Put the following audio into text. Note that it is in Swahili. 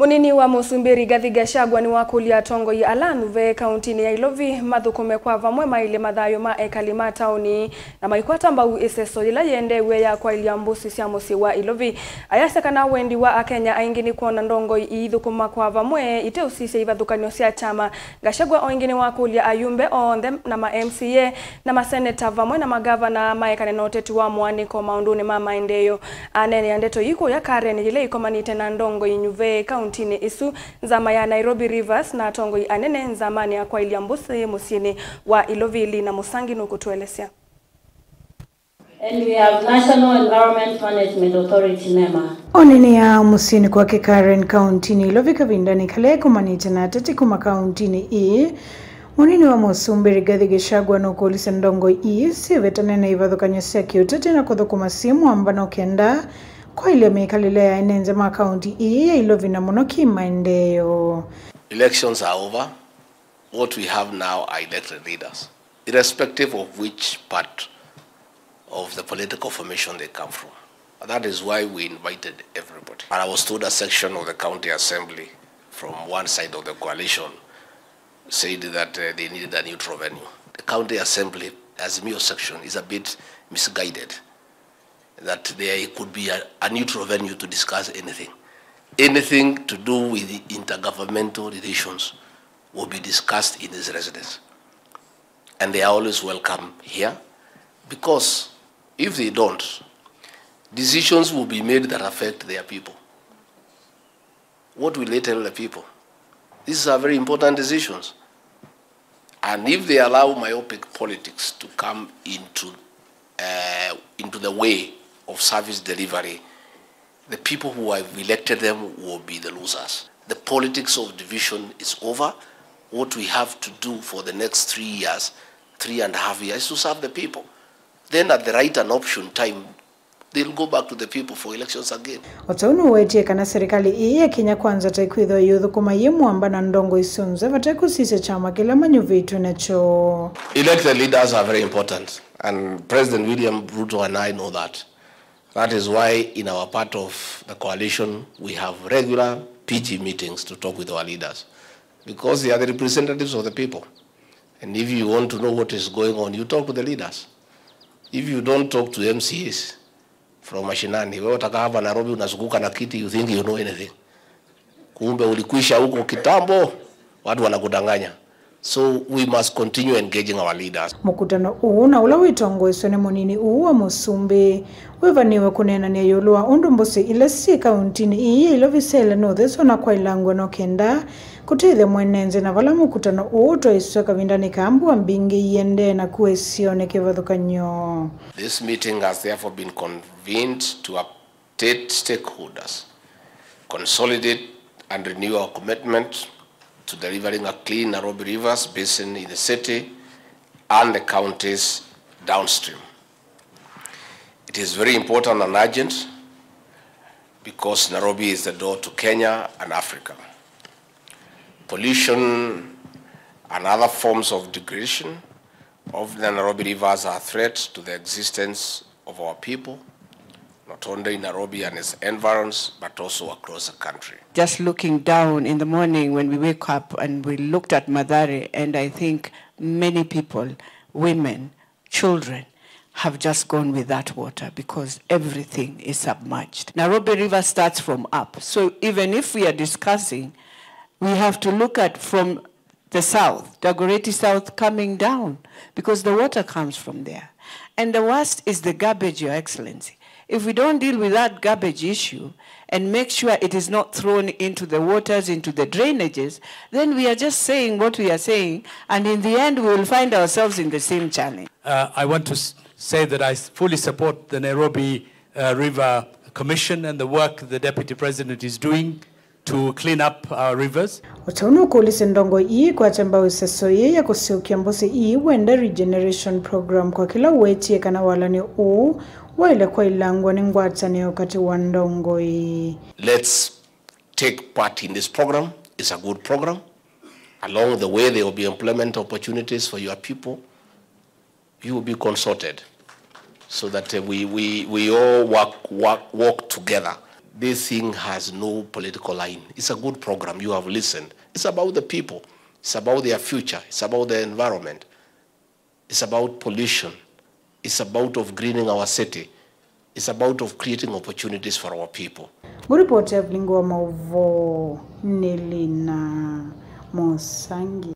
Munini wa Musumbi Rigathi Gachagua ni wakulya Atongoi anyuve kauntini ya Ilovi Mathukume kwa vamwe maile mathayu ma ekalima tauni na maikwata mbau iseso ila yende ya kwailya mbusi syama wa Ilovi ayasya kana wendi wa akenya aingi ni kwona ndongoi iithukuma kwa vamwe iteusisya ivathukanio syama Gachagua oingi ni wakulya ayumbe onthe na ma MCA na maseneta vamwe na magavana maekane na uteti wa mwaniko maunduni ma maendeyo anene ya ndeto yiko ya Karen ile ikomanite na ndongoi anyuve kauntini isu nzama ya Nairobi Rivers na Atongoi anene nzamani ya kwailya mbusi musini wa Ilovili na Musangi nukutuelesya. And we have National Environment Management Authority NEMA. Onene ya musini kwa Karen kauntini Ilovi kavindani kale kumanite na tati kuma kauntini Munini wa Musumbi Rigathi Gachagua nukulisa ndongoi sivetane na ivathukanio sya kiuteti na kuthukuma simu ambano Kwenda kwailya mikalile ya enenthi ma county ya Ilovi na muno kimaendeyo. Elections are over. What we have now are elected leaders, irrespective of which part of the political formation they come from. And that is why we invited everybody. And I was told a section of the county assembly from one side of the coalition said that they needed a neutral venue. The county assembly, as a mere section, is a bit misguided. That there could be a neutral venue to discuss anything. Anything to do with the intergovernmental relations will be discussed in this residence. And they are always welcome here, because if they don't, decisions will be made that affect their people. What will they tell the people? These are very important decisions. And if they allow myopic politics to come into the way of service delivery, the people who have elected them will be the losers. The politics of division is over. What we have to do for the next 3 years, 3.5 years, is to serve the people. Then at the right and option time, they'll go back to the people for elections again. Otaunu wetie kana serikali ya Kenya kwanza taikuitho iithukuma mwamba na ndongo isunze vatakusisya chama kila manyuve itu nacho. Elected leaders are very important, and President William Ruto and I know that. That is why in our part of the coalition, we have regular PG meetings to talk with our leaders, because they are the representatives of the people. And if you want to know what is going on, you talk to the leaders. If you don't talk to MCAs from mashinani, wewe utakava Nairobi unazunguka na kiti, you think you know anything. Kumbe ulikwisha huko kitambo, watu wanakudanganya. So we must continue engaging our leaders. Mukutano na ula witongwe ne Munini wa Musumbi wevaniwe kunena ni yolua undumbusi ile si kauntini Ilovisele no theso na kwailangwa no Kwenda kutithe mwenenze na vala mukutano to iswa kavindani kambu ambingi yende na kuesione kivathukanio. This meeting has therefore been convened to update stakeholders, consolidate and renew our commitment to delivering a clean Nairobi Rivers basin in the city and the counties downstream. It is very important and urgent because Nairobi is the door to Kenya and Africa. Pollution and other forms of degradation of the Nairobi Rivers are a threat to the existence of our people, not only in Nairobi and its environs, but also across the country. Just looking down in the morning when we wake up and we looked at Mathare, and I think many people, women, children, have just gone with that water because everything is submerged. Nairobi River starts from up. So even if we are discussing, we have to look at from the south, Dagoretti South coming down, because the water comes from there. And the worst is the garbage, Your Excellency. If we don't deal with that garbage issue and make sure it is not thrown into the waters, into the drainages, then we are just saying what we are saying, and in the end we will find ourselves in the same challenge. I want to say that I fully support the Nairobi River Commission and the work the Deputy President is doing to clean up our rivers. Otaunu kulisa ndongoi kwa chamba useso ya kusiukia mbusi Wenda regeneration program kwa kila wetie kana walani waile kwailangwa ni Ngwatanio kati wa ndongoi. Let's take part in this program. It's a good program. Along the way, there will be employment opportunities for your people. You will be consulted so that we all work together. this thing has no political line. It's a good program. You have listened. It's about the people. It's about their future. It's about the environment. It's about pollution. It's about of greening our city. It's about of creating opportunities for our people. Muripoti ya Vlingo wa Mauvo Nelina Mosangi.